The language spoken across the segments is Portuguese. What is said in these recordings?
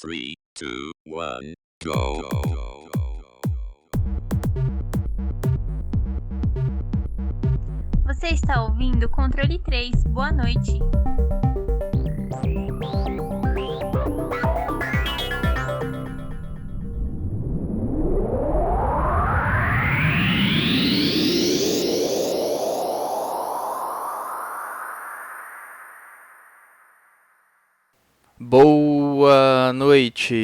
3, 2, 1, go. Você está ouvindo Controle 3. Boa noite. Boa noite.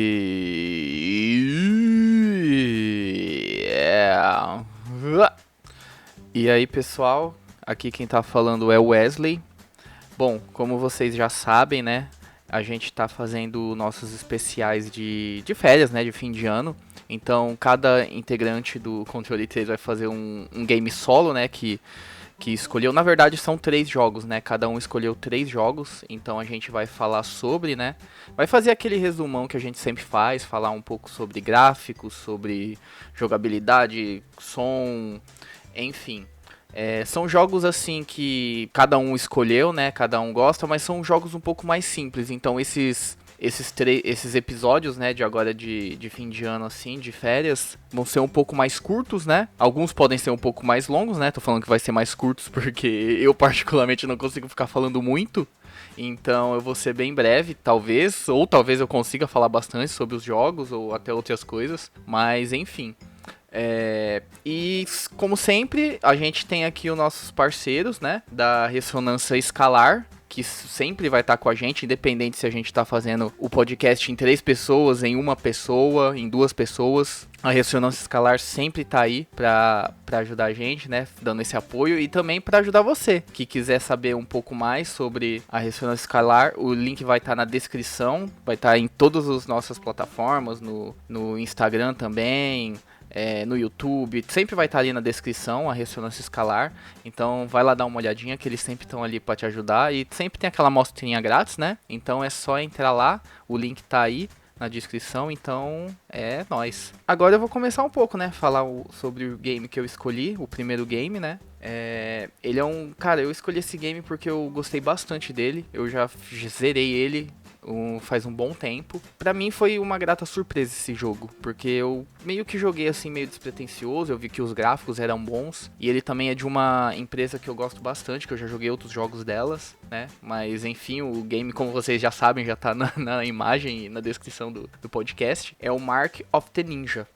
E aí, pessoal? Aqui quem tá falando é o Wesley. Bom, como vocês já sabem, né? A gente tá fazendo nossos especiais de férias, né? De fim de ano. Então, cada integrante do Controle 3 vai fazer um game solo, né? Que escolheu, na verdade são 3 jogos, né? Cada um escolheu 3 jogos, então a gente vai falar sobre, né? Vai fazer aquele resumão que a gente sempre faz, falar um pouco sobre gráficos, sobre jogabilidade, som, enfim. São jogos assim que cada um escolheu, né? Cada um gosta, mas são jogos um pouco mais simples. Então esses episódios, né, de agora de fim de ano, assim, de férias, vão ser um pouco mais curtos, né? Alguns podem ser um pouco mais longos, né? Tô falando que vai ser mais curtos porque eu particularmente não consigo ficar falando muito. Então eu vou ser bem breve, talvez, ou talvez eu consiga falar bastante sobre os jogos ou até outras coisas, mas enfim. E como sempre, a gente tem aqui os nossos parceiros, né, da Ressonância Escalar, que sempre vai estar com a gente, independente se a gente está fazendo o podcast em 3 pessoas, em 1 pessoa, em 2 pessoas. A Ressonância Escalar sempre está aí para ajudar a gente, né, dando esse apoio e também para ajudar você, que quiser saber um pouco mais sobre a Ressonância Escalar. O link vai estar na descrição, vai estar em todas as nossas plataformas, no Instagram também, no YouTube, sempre vai estar ali na descrição a Ressonância Escalar, então vai lá dar uma olhadinha que eles sempre estão ali para te ajudar e sempre tem aquela mostrinha grátis, né? Então é só entrar lá, o link tá aí na descrição, então é nóis. Agora eu vou começar um pouco, né, falar sobre o game que eu escolhi, o primeiro game, né? Ele é um... Cara, eu escolhi esse game porque eu gostei bastante dele, eu já zerei ele faz um bom tempo. Pra mim foi uma grata surpresa esse jogo, porque eu meio que joguei assim meio despretensioso, eu vi que os gráficos eram bons, e ele também é de uma empresa que eu gosto bastante, que eu já joguei outros jogos delas, né? Mas enfim, o game, como vocês já sabem, já tá na imagem e na descrição do podcast, é o Mark of the Ninja.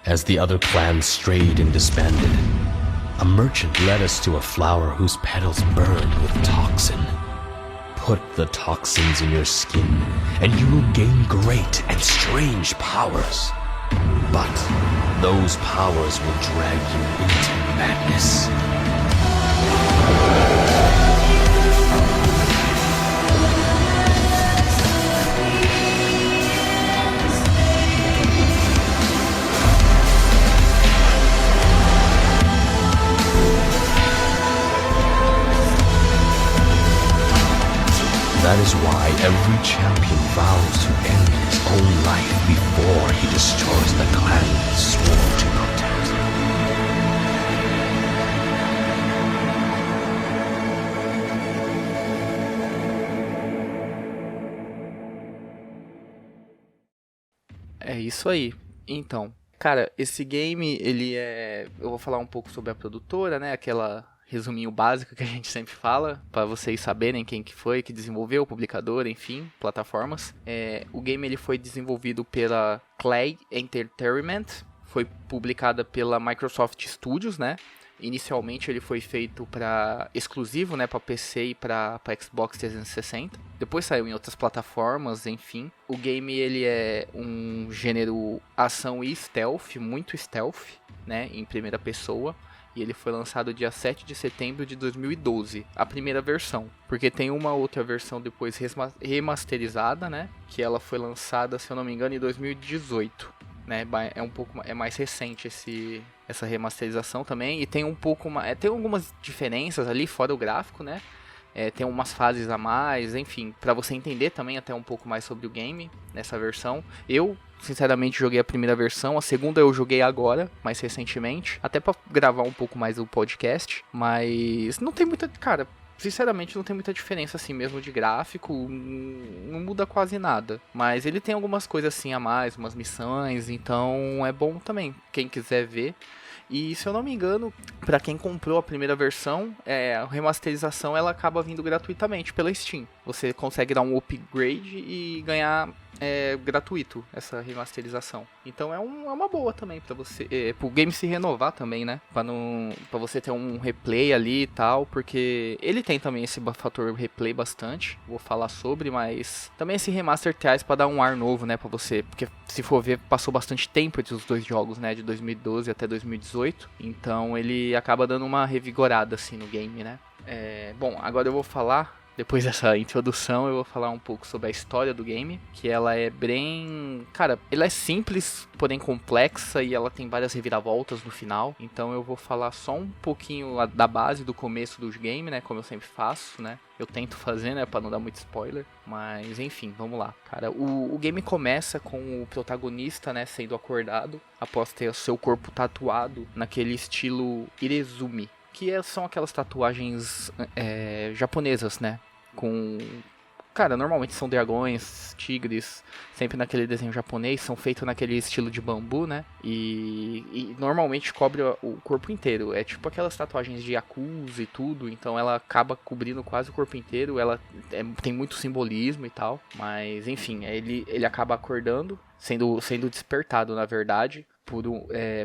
As the other clans strayed and disbanded, a merchant led us to a flower whose petals burned with toxin. Put the toxins in your skin, and you will gain great and strange powers. But those powers will drag you into madness. That is why every champion vows to end his own life before he destroys the clan he swore to protect. É isso aí. Então, cara, esse game, ele é... Eu vou falar um pouco sobre a produtora, né? Aquela resuminho básico que a gente sempre fala, para vocês saberem quem que foi, que desenvolveu, publicador, enfim, plataformas. O game ele foi desenvolvido pela Clay Entertainment, foi publicada pela Microsoft Studios, né? Inicialmente ele foi feito para exclusivo, né, para PC e para Xbox 360. Depois saiu em outras plataformas, enfim. O game ele é um gênero ação e stealth, muito stealth, né, em primeira pessoa. E ele foi lançado dia 7 de setembro de 2012, a primeira versão. Porque tem uma outra versão depois remasterizada, né? Que ela foi lançada, se eu não me engano, em 2018. Né? É mais recente essa remasterização também. E tem um pouco mais... tem algumas diferenças ali, fora o gráfico, né? Tem umas fases a mais, enfim, pra você entender também até um pouco mais sobre o game nessa versão. Eu, sinceramente, joguei a primeira versão, a segunda eu joguei agora, mais recentemente, até pra gravar um pouco mais o podcast, mas não tem muita... Cara, sinceramente não tem muita diferença assim mesmo de gráfico, não muda quase nada. Mas ele tem algumas coisas assim a mais, umas missões, então é bom também, quem quiser ver. E se eu não me engano, pra quem comprou a primeira versão, a remasterização ela acaba vindo gratuitamente pela Steam. Você consegue dar um upgrade e ganhar gratuito essa remasterização. Então é uma boa também pra você, pro game se renovar também, né? Pra você ter um replay ali e tal, porque ele tem também esse fator replay bastante, vou falar sobre, mas também esse remaster traz pra dar um ar novo, né, pra você, porque se for ver, passou bastante tempo entre os dois jogos, né, de 2012 até 2018, então ele acaba dando uma revigorada assim no game, né? Bom, agora eu vou falar. Depois dessa introdução, eu vou falar um pouco sobre a história do game, que ela é bem... Cara, ela é simples, porém complexa, e ela tem várias reviravoltas no final. Então eu vou falar só um pouquinho da base, do começo do game, né, como eu sempre faço, né. Eu tento fazer, né, pra não dar muito spoiler. Mas, enfim, vamos lá, cara. O game começa com o protagonista, né, sendo acordado após ter o seu corpo tatuado naquele estilo Irezumi, que são aquelas tatuagens japonesas, né? Cara, normalmente são dragões, tigres, sempre naquele desenho japonês, são feitos naquele estilo de bambu, né? E normalmente cobre o corpo inteiro. É tipo aquelas tatuagens de yakuza e tudo, então ela acaba cobrindo quase o corpo inteiro. Ela tem muito simbolismo e tal, mas enfim, ele acaba acordando, sendo despertado, na verdade,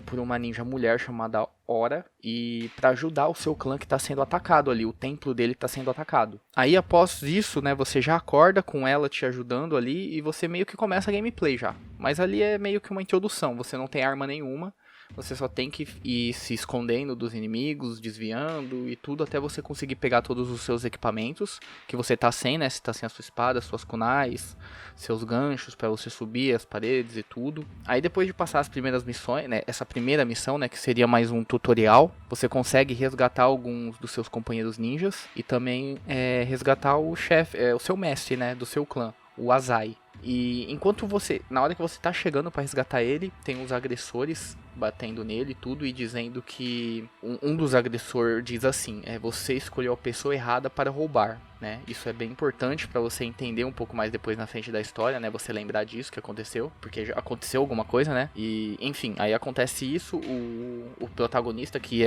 por uma ninja mulher chamada Ora, e para ajudar o seu clã que está sendo atacado ali, o templo dele está sendo atacado. Aí após isso, né, você já acorda com ela te ajudando ali e você meio que começa a gameplay já. Mas ali é meio que uma introdução, você não tem arma nenhuma. Você só tem que ir se escondendo dos inimigos, desviando e tudo até você conseguir pegar todos os seus equipamentos que você tá sem, né? Você tá sem a sua espada, suas kunais, seus ganchos para você subir as paredes e tudo. Aí depois de passar as primeiras missões, né? Essa primeira missão, né? Que seria mais um tutorial, você consegue resgatar alguns dos seus companheiros ninjas e também resgatar o chefe, o seu mestre, né? Do seu clã, o Azai. E enquanto na hora que você tá chegando para resgatar ele, tem os agressores batendo nele e tudo e dizendo que um dos agressores diz assim: você escolheu a pessoa errada para roubar, né? Isso é bem importante para você entender um pouco mais depois na frente da história, né? Você lembrar disso que aconteceu, porque já aconteceu alguma coisa, né? E enfim, aí acontece isso, o protagonista, que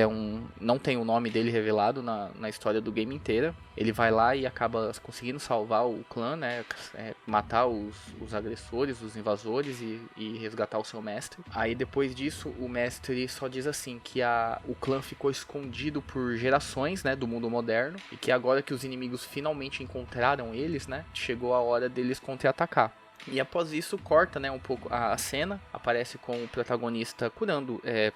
não tem o nome dele revelado na história do game inteira, ele vai lá e acaba conseguindo salvar o clã, né? Matar os agressores, os invasores e resgatar o seu mestre. Aí depois disso, o mestre só diz assim que o clã ficou escondido por gerações, né, do mundo moderno, e que agora que os inimigos finalmente encontraram eles, né, chegou a hora deles contra-atacar. E após isso corta, né, um pouco a cena, aparece com o protagonista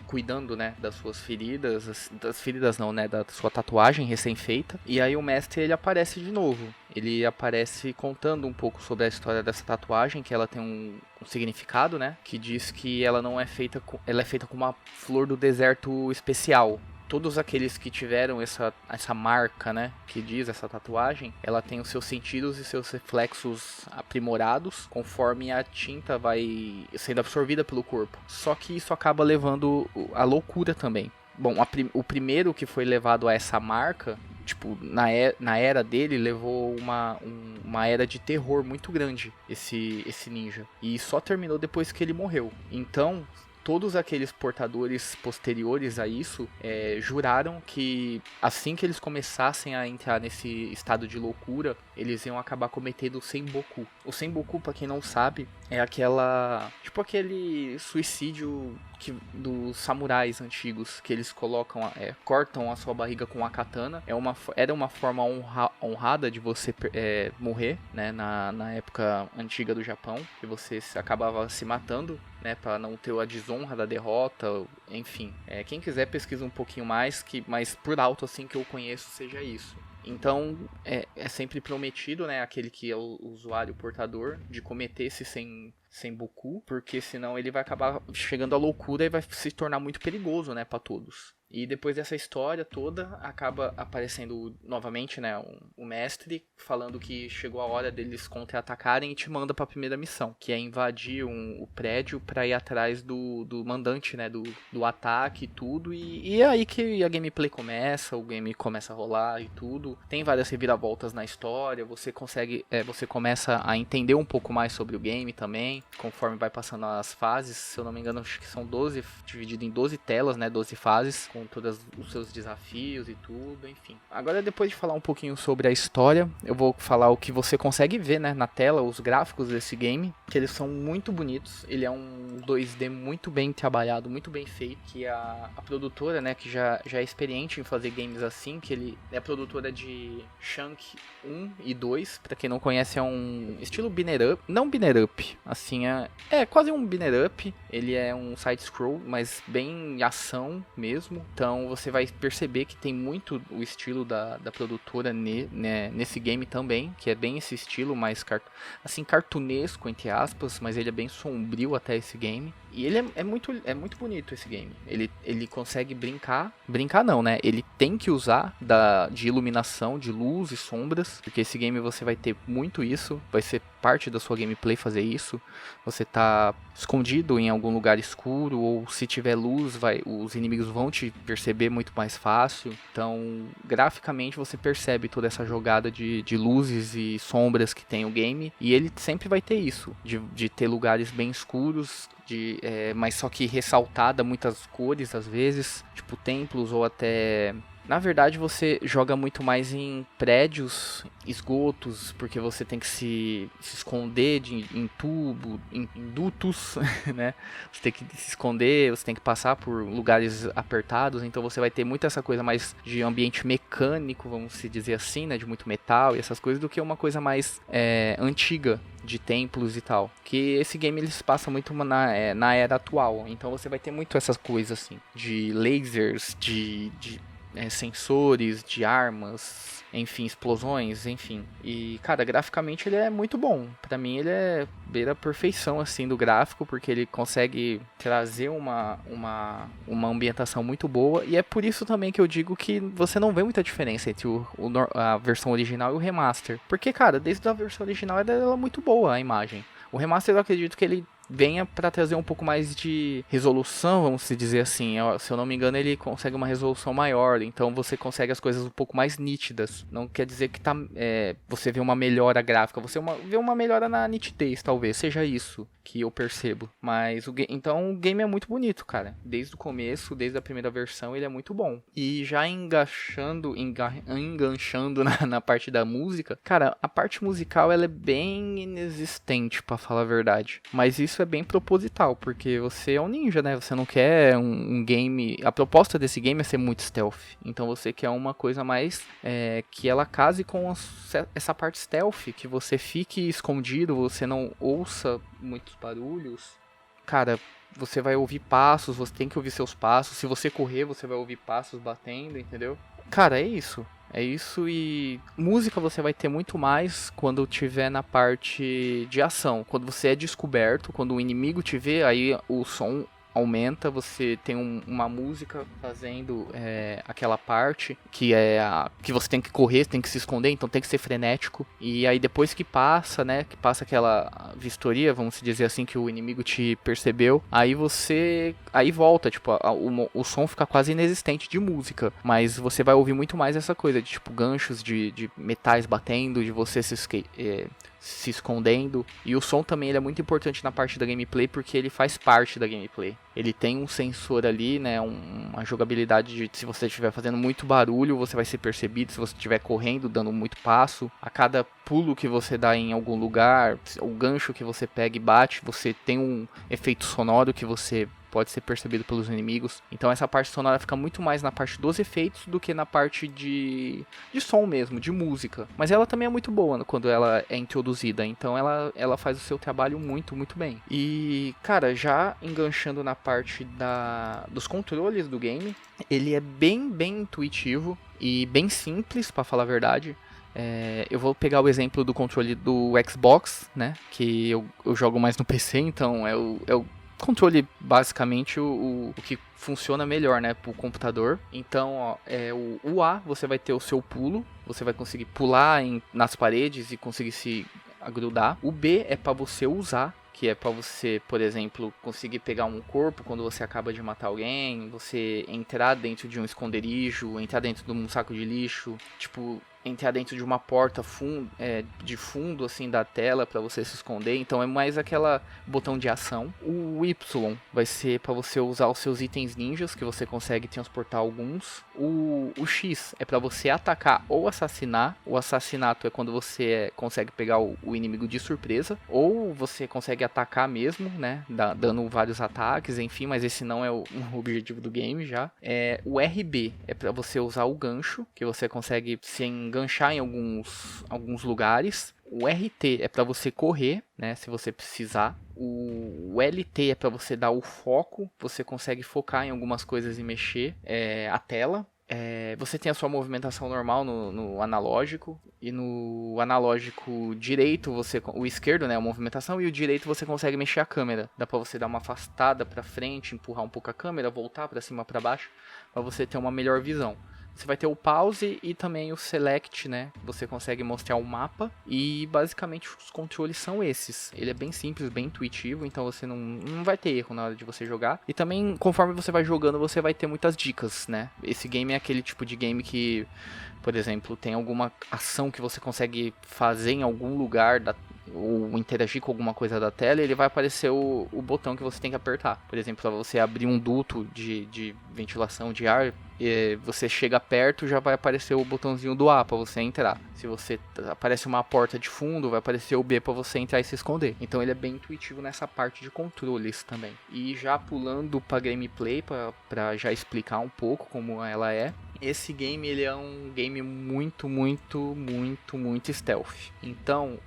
cuidando, né, das suas feridas, das feridas não, né, da sua tatuagem recém-feita. E aí o mestre ele aparece de novo. Ele aparece contando um pouco sobre a história dessa tatuagem, que ela tem um significado, né, que diz que ela não é feita ela é feita com uma flor do deserto especial. Todos aqueles que tiveram essa marca, né, que diz essa tatuagem, ela tem os seus sentidos e seus reflexos aprimorados conforme a tinta vai sendo absorvida pelo corpo. Só que isso acaba levando à loucura também. Bom, o primeiro que foi levado a essa marca, tipo, na era dele, levou uma era de terror muito grande, esse ninja. E só terminou depois que ele morreu. Então, todos aqueles portadores posteriores a isso juraram que assim que eles começassem a entrar nesse estado de loucura, eles iam acabar cometendo o Senboku. O Senboku, pra quem não sabe, é aquele suicídio dos samurais antigos, que eles cortam a sua barriga com a katana. Era uma forma honrada de você morrer, né, na época antiga do Japão, que você acabava se matando, né, para não ter a desonra da derrota, enfim. Quem quiser pesquisa um pouquinho mais, mas por alto assim que eu conheço seja isso. Então, é sempre prometido, né, aquele que é o usuário portador, de cometer esse Senboku, porque senão ele vai acabar chegando à loucura e vai se tornar muito perigoso, né, para todos. E depois dessa história toda, acaba aparecendo novamente, né, o mestre falando que chegou a hora deles contra-atacarem e te manda pra primeira missão, que é invadir o prédio pra ir atrás do mandante, né, do ataque e tudo. E é aí que a gameplay começa, o game começa a rolar e tudo. Tem várias reviravoltas na história, você começa a entender um pouco mais sobre o game também, conforme vai passando as fases. Se eu não me engano, acho que são 12, dividido em 12 telas, né, 12 fases, com todos os seus desafios e tudo, enfim. Agora, depois de falar um pouquinho sobre a história, eu vou falar o que você consegue ver, né, na tela, os gráficos desse game, que eles são muito bonitos. Ele é um 2D muito bem trabalhado, muito bem feito, que a produtora, né, que já é experiente em fazer games assim, que ele é a produtora de Shank 1 e 2, pra quem não conhece, é um estilo binner up, não binner up, assim, é quase um binner up. Ele é um side-scroll, mas bem ação mesmo. Então você vai perceber que tem muito o estilo da produtora nesse game também, que é bem esse estilo mais assim, cartunesco, entre aspas, mas ele é bem sombrio até esse game. E ele é muito bonito esse game. Ele consegue brincar não, né? Ele tem que usar de iluminação, de luz e sombras, porque esse game você vai ter muito isso, vai ser parte da sua gameplay fazer isso. Você tá escondido em algum lugar escuro, ou se tiver luz, os inimigos vão te perceber muito mais fácil. Então, graficamente você percebe toda essa jogada de luzes e sombras que tem o game, e ele sempre vai ter isso, de ter lugares bem escuros, mas só que ressaltada muitas cores às vezes, tipo templos ou até... Na verdade, você joga muito mais em prédios, esgotos, porque você tem que se esconder em tubo, em dutos, né? Você tem que se esconder, você tem que passar por lugares apertados, então você vai ter muito essa coisa mais de ambiente mecânico, vamos se dizer assim, né? De muito metal e essas coisas, do que uma coisa mais antiga, de templos e tal. Que esse game ele se passa muito na era atual, então você vai ter muito essas coisas assim, de lasers, de sensores, de armas, enfim, explosões, enfim. E, cara, graficamente ele é muito bom. Pra mim ele é beira a perfeição, assim, do gráfico, porque ele consegue trazer uma ambientação muito boa. E é por isso também que eu digo que você não vê muita diferença entre a versão original e o remaster. Porque, cara, desde a versão original ela é muito boa a imagem. O remaster eu acredito que ele venha para trazer um pouco mais de resolução, vamos se dizer assim. Se eu não me engano, ele consegue uma resolução maior, então você consegue as coisas um pouco mais nítidas. Não quer dizer que você vê uma melhora gráfica, você vê uma melhora na nitidez, talvez, seja isso que eu percebo. Mas então o game é muito bonito, cara. Desde o começo, desde a primeira versão, ele é muito bom. E já enganchando na parte da música, cara, a parte musical ela é bem inexistente, pra falar a verdade. Mas isso é bem proposital, porque você é um ninja, né? Você não quer um game... A proposta desse game é ser muito stealth. Então você quer uma coisa mais que ela case com essa parte stealth, que você fique escondido, você não ouça muitos barulhos. Cara, você vai ouvir passos, você tem que ouvir seus passos. Se você correr, você vai ouvir passos batendo, entendeu? Cara, é isso. É isso, e música você vai ter muito mais quando tiver na parte de ação. Quando você é descoberto, quando o inimigo te vê, aí o som aumenta, você tem uma música fazendo aquela parte que que você tem que correr, tem que se esconder, então tem que ser frenético. E aí depois que passa, né, que passa aquela vistoria, vamos dizer assim, que o inimigo te percebeu, aí volta, tipo, o som fica quase inexistente de música, mas você vai ouvir muito mais essa coisa de tipo ganchos de metais batendo, de você se escondendo. E o som também ele é muito importante na parte da gameplay, porque ele faz parte da gameplay. Ele tem um sensor ali, né, uma jogabilidade de se você estiver fazendo muito barulho, você vai ser percebido. Se você estiver correndo, dando muito passo, a cada pulo que você dá em algum lugar, o gancho que você pega e bate, você tem um efeito sonoro que você pode ser percebido pelos inimigos. Então essa parte sonora fica muito mais na parte dos efeitos do que na parte de som mesmo, de música. Mas ela também é muito boa quando ela é introduzida, então ela faz o seu trabalho muito, muito bem. E, cara, já enganchando na parte dos controles do game, ele é bem, bem intuitivo e bem simples, pra falar a verdade. Eu vou pegar o exemplo do controle do Xbox, né, que eu jogo mais no PC, então é o controle basicamente o que funciona melhor, né, pro computador. Então, ó, o A, você vai ter o seu pulo, você vai conseguir pular nas paredes e conseguir se agrudar. O B é para você usar, que é para você, por exemplo, conseguir pegar um corpo quando você acaba de matar alguém, você entrar dentro de um esconderijo, entrar dentro de um saco de lixo, tipo, entrar dentro de uma porta de fundo assim da tela para você se esconder. Então é mais aquela botão de ação. O Y vai ser para você usar os seus itens ninjas, que você consegue transportar alguns. O X é para você atacar ou assassinar. O assassinato é quando você consegue pegar o inimigo de surpresa, ou você consegue atacar mesmo, né, dando vários ataques, enfim, mas esse não é o objetivo do game já. O RB é para você usar o gancho, que você consegue se enganchar em alguns lugares. O RT é para você correr, né, se você precisar. O LT é para você dar o foco, você consegue focar em algumas coisas e mexer a tela. Você tem a sua movimentação normal no analógico, e no analógico direito, o esquerdo, né, a movimentação, e o direito você consegue mexer a câmera. Dá pra você dar uma afastada pra frente, empurrar um pouco a câmera, voltar pra cima, pra baixo, pra você ter uma melhor visão. Você vai ter o pause e também o select, né? Você consegue mostrar o mapa e basicamente os controles são esses. Ele é bem simples, bem intuitivo, então você não vai ter erro na hora de você jogar. E também, conforme você vai jogando, você vai ter muitas dicas, né? Esse game é aquele tipo de game que, por exemplo, tem alguma ação que você consegue fazer em algum lugar ou interagir com alguma coisa da tela, ele vai aparecer o botão que você tem que apertar. Por exemplo, para você abrir um duto de ventilação de ar, você chega perto, já vai aparecer o botãozinho do A para você entrar. Se você aparece uma porta de fundo, vai aparecer o B para você entrar e se esconder. Então ele é bem intuitivo nessa parte de controles também. E já pulando para gameplay, para já explicar um pouco como ela é. Esse game ele é um game muito stealth. Então,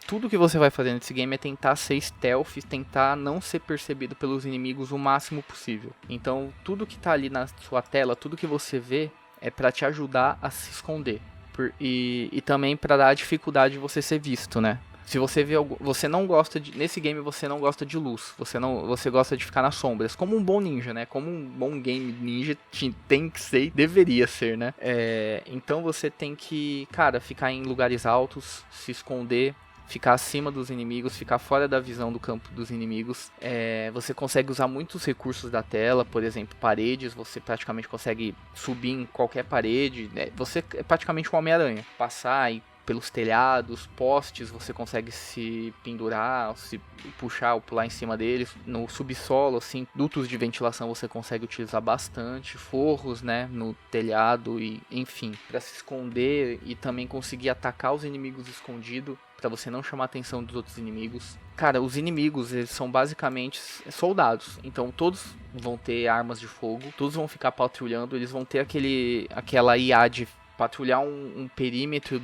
tudo que você vai fazer nesse game é tentar ser stealth, tentar não ser percebido pelos inimigos o máximo possível. Então, tudo que tá ali na sua tela, tudo que você vê, é para te ajudar a se esconder. E também para dar a dificuldade de você ser visto, né? Se você vê você não gosta nesse game você não gosta de luz, você gosta de ficar nas sombras, como um bom ninja, né? Como um bom game ninja tem que ser e deveria ser, né? Então você tem que, cara, ficar em lugares altos, se esconder, ficar acima dos inimigos, ficar fora da visão do campo dos inimigos. Você consegue usar muitos recursos da tela, por exemplo, paredes, você praticamente consegue subir em qualquer parede, né? Você é praticamente um Homem-Aranha, passar e pelos telhados, postes, você consegue se pendurar, se puxar ou pular em cima deles. No subsolo, assim, dutos de ventilação você consegue utilizar bastante, forros, né, no telhado e, enfim, para se esconder e também conseguir atacar os inimigos escondidos, para você não chamar a atenção dos outros inimigos. Cara, os inimigos, eles são basicamente soldados, então todos vão ter armas de fogo, todos vão ficar patrulhando, eles vão ter aquela IA de patrulhar um perímetro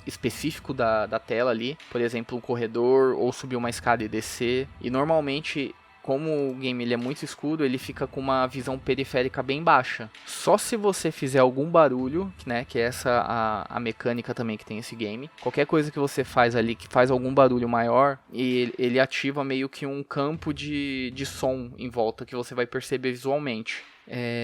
específico da tela ali, por exemplo, um corredor, ou subir uma escada e descer. E normalmente, como o game ele é muito escuro, ele fica com uma visão periférica bem baixa. Só se você fizer algum barulho, né, que é essa a mecânica também que tem esse game. Qualquer coisa que você faz ali que faz algum barulho maior, e ele ativa meio que um campo de som em volta que você vai perceber visualmente.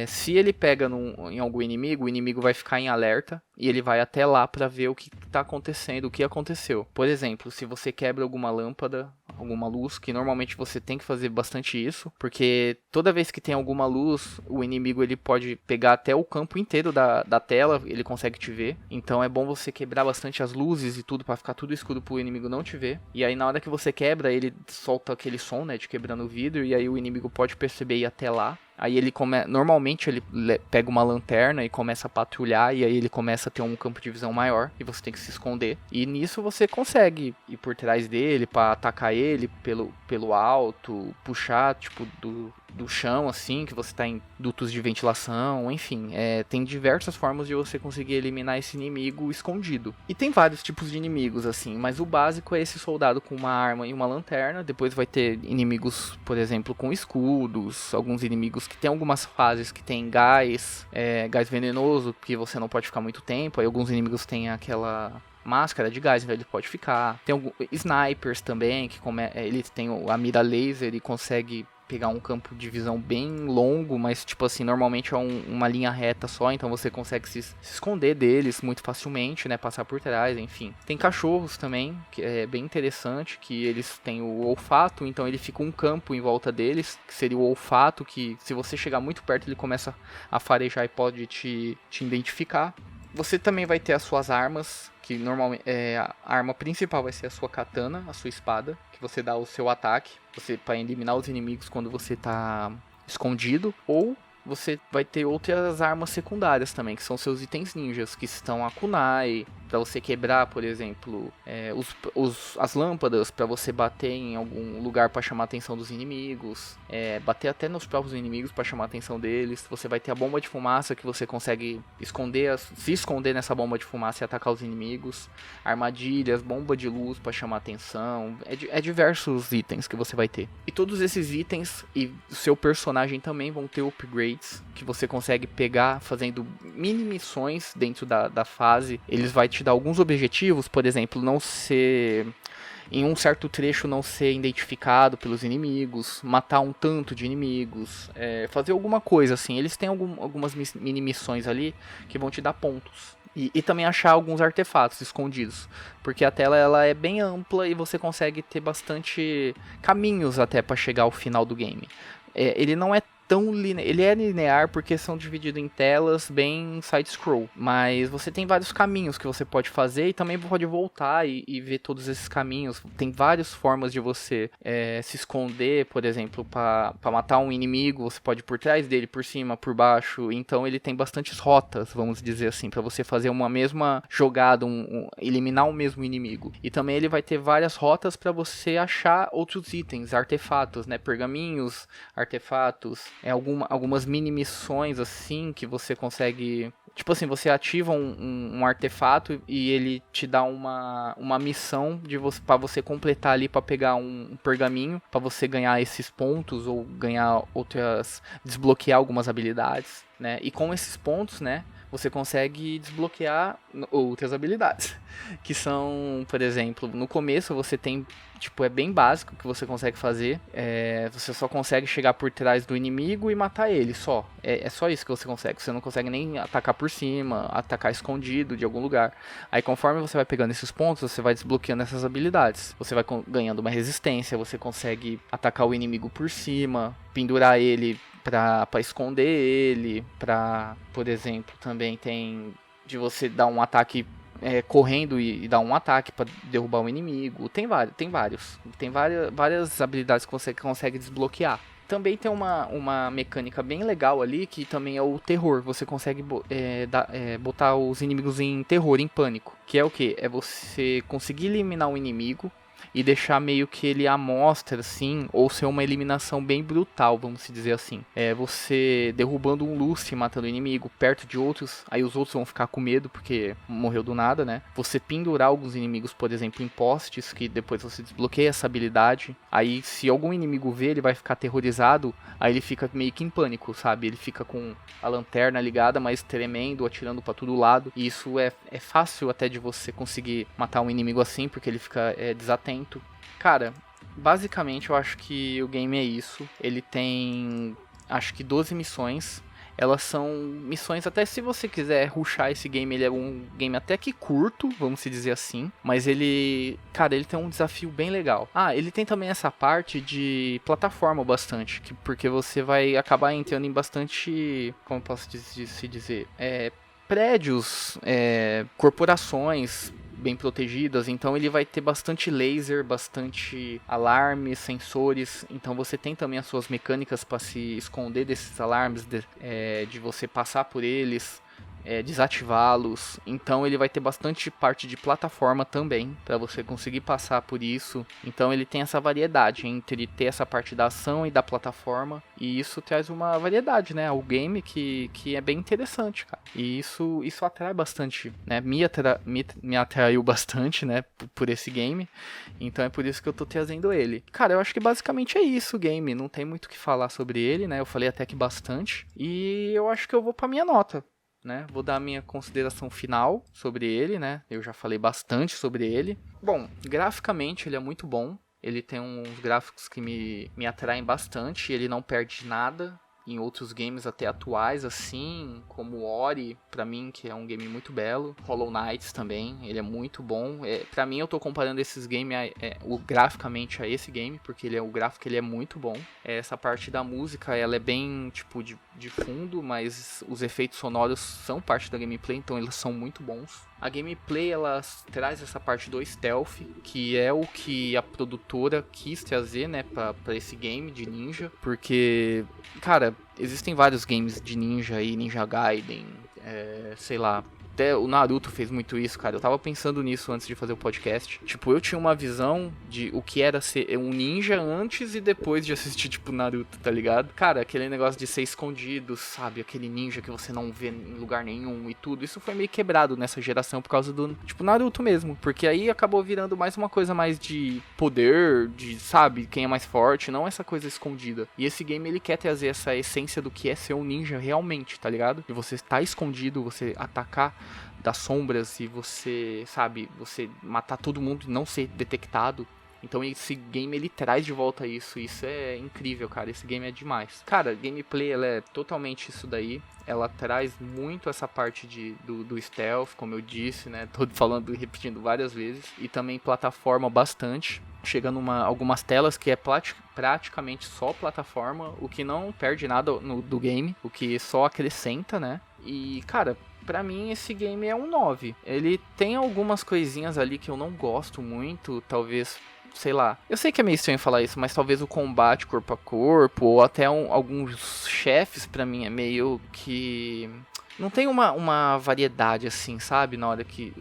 Se ele pega em algum inimigo, o inimigo vai ficar em alerta e ele vai até lá para ver o que está acontecendo, o que aconteceu. Por exemplo, se você quebra alguma lâmpada, alguma luz, que normalmente você tem que fazer bastante isso, porque toda vez que tem alguma luz, o inimigo ele pode pegar até o campo inteiro da tela, ele consegue te ver. Então é bom você quebrar bastante as luzes e tudo para ficar tudo escuro para o inimigo não te ver. E aí na hora que você quebra, ele solta aquele som, né, de quebrando o vidro, e aí o inimigo pode perceber e ir até lá. Aí ele normalmente ele pega uma lanterna e começa a patrulhar, e aí ele começa a ter um campo de visão maior e você tem que se esconder. E nisso você consegue ir por trás dele para atacar ele pelo alto, puxar tipo do chão, assim, que você tá em dutos de ventilação, enfim, tem diversas formas de você conseguir eliminar esse inimigo escondido. E tem vários tipos de inimigos, assim, mas o básico é esse soldado com uma arma e uma lanterna. Depois vai ter inimigos, por exemplo, com escudos, alguns inimigos que tem algumas fases que tem gás venenoso, que você não pode ficar muito tempo. Aí alguns inimigos têm máscara de gás, então ele pode ficar. Tem snipers também, que ele tem a mira laser e consegue pegar um campo de visão bem longo, mas tipo assim, normalmente é uma linha reta só, então você consegue se esconder deles muito facilmente, né, passar por trás, enfim. Tem cachorros também, que é bem interessante, que eles têm o olfato, então ele fica um campo em volta deles, que seria o olfato, que se você chegar muito perto ele começa a farejar e pode te identificar. Você também vai ter as suas armas, que normalmente a arma principal vai ser a sua katana, a sua espada, que você dá o seu ataque, para eliminar os inimigos quando você está escondido, ou você vai ter outras armas secundárias também, que são seus itens ninjas, que estão a kunai, para você quebrar, por exemplo, as lâmpadas, para você bater em algum lugar para chamar a atenção dos inimigos, bater até nos próprios inimigos para chamar a atenção deles. Você vai ter a bomba de fumaça, que você consegue se esconder nessa bomba de fumaça e atacar os inimigos, armadilhas, bomba de luz para chamar a atenção, diversos itens que você vai ter. E todos esses itens e o seu personagem também vão ter upgrades, que você consegue pegar fazendo mini missões dentro da fase. Eles vão te dar alguns objetivos, por exemplo, não ser... em um certo trecho não ser identificado pelos inimigos, matar um tanto de inimigos, fazer alguma coisa assim. Eles têm algumas mini missões ali que vão te dar pontos. E também achar alguns artefatos escondidos, porque a tela ela é bem ampla e você consegue ter bastante caminhos até para chegar ao final do game. Ele não é tão linear, ele é linear porque são divididos em telas bem side-scroll, mas você tem vários caminhos que você pode fazer e também pode voltar e ver todos esses caminhos. Tem várias formas de você se esconder, por exemplo, para matar um inimigo, você pode ir por trás dele, por cima, por baixo, então ele tem bastantes rotas, vamos dizer assim, para você fazer uma mesma jogada, eliminar o mesmo inimigo. E também ele vai ter várias rotas para você achar outros itens, artefatos, né, pergaminhos, artefatos, algumas mini missões assim que você consegue, tipo assim, você ativa um artefato e ele te dá uma missão para você completar ali, para pegar um pergaminho, para você ganhar esses pontos ou ganhar desbloquear algumas habilidades, né? E com esses pontos, né, você consegue desbloquear outras habilidades, que são, por exemplo, no começo você tem, tipo, é bem básico que você consegue fazer, você só consegue chegar por trás do inimigo e matar ele, só. É só isso que você não consegue nem atacar por cima, atacar escondido de algum lugar. Aí conforme você vai pegando esses pontos, você vai desbloqueando essas habilidades, você vai ganhando uma resistência, você consegue atacar o inimigo por cima, pendurar ele pra esconder ele, por exemplo, também tem de você dar um ataque correndo e dar um ataque para derrubar um inimigo. Tem várias habilidades que você consegue desbloquear. Também tem uma mecânica bem legal ali, que também é o terror. Você consegue botar os inimigos em terror, em pânico. Que é o quê? É você conseguir eliminar um inimigo e deixar meio que ele à mostra, assim, ou ser uma eliminação bem brutal, vamos dizer assim. Você derrubando um Lucy, matando o inimigo, perto de outros, aí os outros vão ficar com medo, porque morreu do nada, né? Você pendurar alguns inimigos, por exemplo, em postes, que depois você desbloqueia essa habilidade. Aí, se algum inimigo vê, ele vai ficar aterrorizado, aí ele fica meio que em pânico, sabe? Ele fica com a lanterna ligada, mas tremendo, atirando pra todo lado. E isso é fácil até de você conseguir matar um inimigo assim, porque ele fica desatento. Cara, basicamente eu acho que o game é isso. Ele tem, acho que 12 missões. Elas são missões, até se você quiser rushar esse game, ele é um game até que curto, vamos dizer assim. Mas ele, cara, ele tem um desafio bem legal. Ele tem também essa parte de plataforma bastante, porque você vai acabar entrando em bastante, como eu posso se dizer, prédios, corporações bem protegidas, então ele vai ter bastante laser, bastante alarmes, sensores, então você tem também as suas mecânicas para se esconder desses alarmes, de você passar por eles, desativá-los. Então ele vai ter bastante parte de plataforma também, para você conseguir passar por isso. Então ele tem essa variedade entre ter essa parte da ação e da plataforma, e isso traz uma variedade, né, ao game que é bem interessante, cara. E isso atrai bastante, né, me atraiu bastante, né, por esse game. Então é por isso que eu tô trazendo ele. Cara, eu acho que basicamente é isso o game, não tem muito o que falar sobre ele, né, eu falei até que bastante, e eu acho que eu vou pra minha nota, né? Vou dar a minha consideração final sobre ele, né? Eu já falei bastante sobre ele. Bom, graficamente ele é muito bom. Ele tem uns gráficos que me atraem bastante. Ele não perde nada em outros games até atuais, assim, como Ori, pra mim, que é um game muito belo. Hollow Knight também, ele é muito bom. Pra mim, eu tô comparando esses games graficamente a esse game, porque o gráfico ele é muito bom. Essa parte da música, ela é bem, tipo, de fundo, mas os efeitos sonoros são parte da gameplay, então eles são muito bons. A gameplay, ela traz essa parte do stealth, que é o que a produtora quis trazer, né, pra esse game de ninja. Porque, cara, existem vários games de ninja aí, Ninja Gaiden, sei lá. Até o Naruto fez muito isso, cara. Eu tava pensando nisso antes de fazer o podcast. Tipo, eu tinha uma visão de o que era ser um ninja antes e depois de assistir, tipo, Naruto, tá ligado? Cara, aquele negócio de ser escondido, sabe? Aquele ninja que você não vê em lugar nenhum e tudo. Isso foi meio quebrado nessa geração por causa do, tipo, Naruto mesmo. Porque aí acabou virando mais uma coisa mais de poder, de, sabe? Quem é mais forte, não essa coisa escondida. E esse game, ele quer trazer essa essência do que é ser um ninja realmente, tá ligado? De você estar escondido, você atacar das sombras e você, sabe, você matar todo mundo e não ser detectado. Então esse game ele traz de volta isso é incrível, cara, esse game é demais. Cara, gameplay ela é totalmente isso daí, ela traz muito essa parte do stealth, como eu disse, né, tô falando e repetindo várias vezes, e também plataforma bastante, chegando algumas telas que é praticamente só plataforma, o que não perde nada do game, o que só acrescenta, né, e cara, pra mim esse game é um 9. Ele tem algumas coisinhas ali que eu não gosto muito, talvez, sei lá. Eu sei que é meio estranho falar isso, mas talvez o combate corpo a corpo, ou até alguns chefes pra mim é meio que... Não tem uma variedade assim, sabe? Na hora que...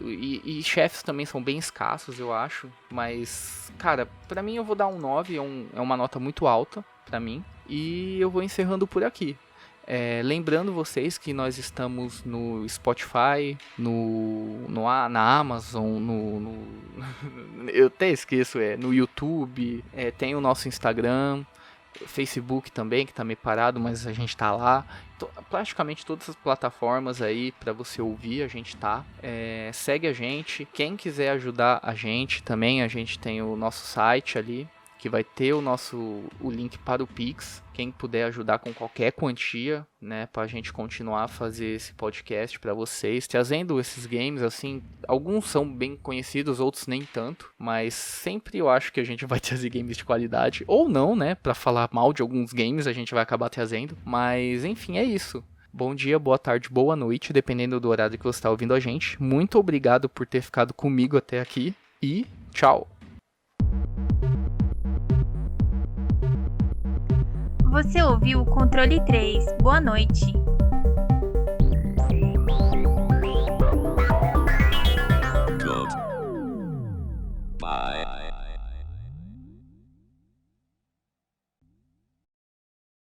E chefes também são bem escassos, eu acho. Mas, cara, pra mim eu vou dar um 9, é uma nota muito alta pra mim. E eu vou encerrando por aqui. Lembrando vocês que nós estamos no Spotify, na Amazon, eu até esqueço, no YouTube, tem o nosso Instagram, Facebook também, que tá meio parado, mas a gente tá lá. Praticamente todas as plataformas aí para você ouvir, a gente tá. Segue a gente. Quem quiser ajudar a gente também, a gente tem o nosso site ali, que vai ter o link para o Pix. Quem puder ajudar com qualquer quantia, né, pra gente continuar a fazer esse podcast para vocês, trazendo esses games, assim, alguns são bem conhecidos, outros nem tanto, mas sempre eu acho que a gente vai trazer games de qualidade, ou não, né, pra falar mal de alguns games a gente vai acabar trazendo, mas enfim, é isso. Bom dia, boa tarde, boa noite, dependendo do horário que você está ouvindo a gente. Muito obrigado por ter ficado comigo até aqui e tchau! Você ouviu o Controle 3. Boa noite.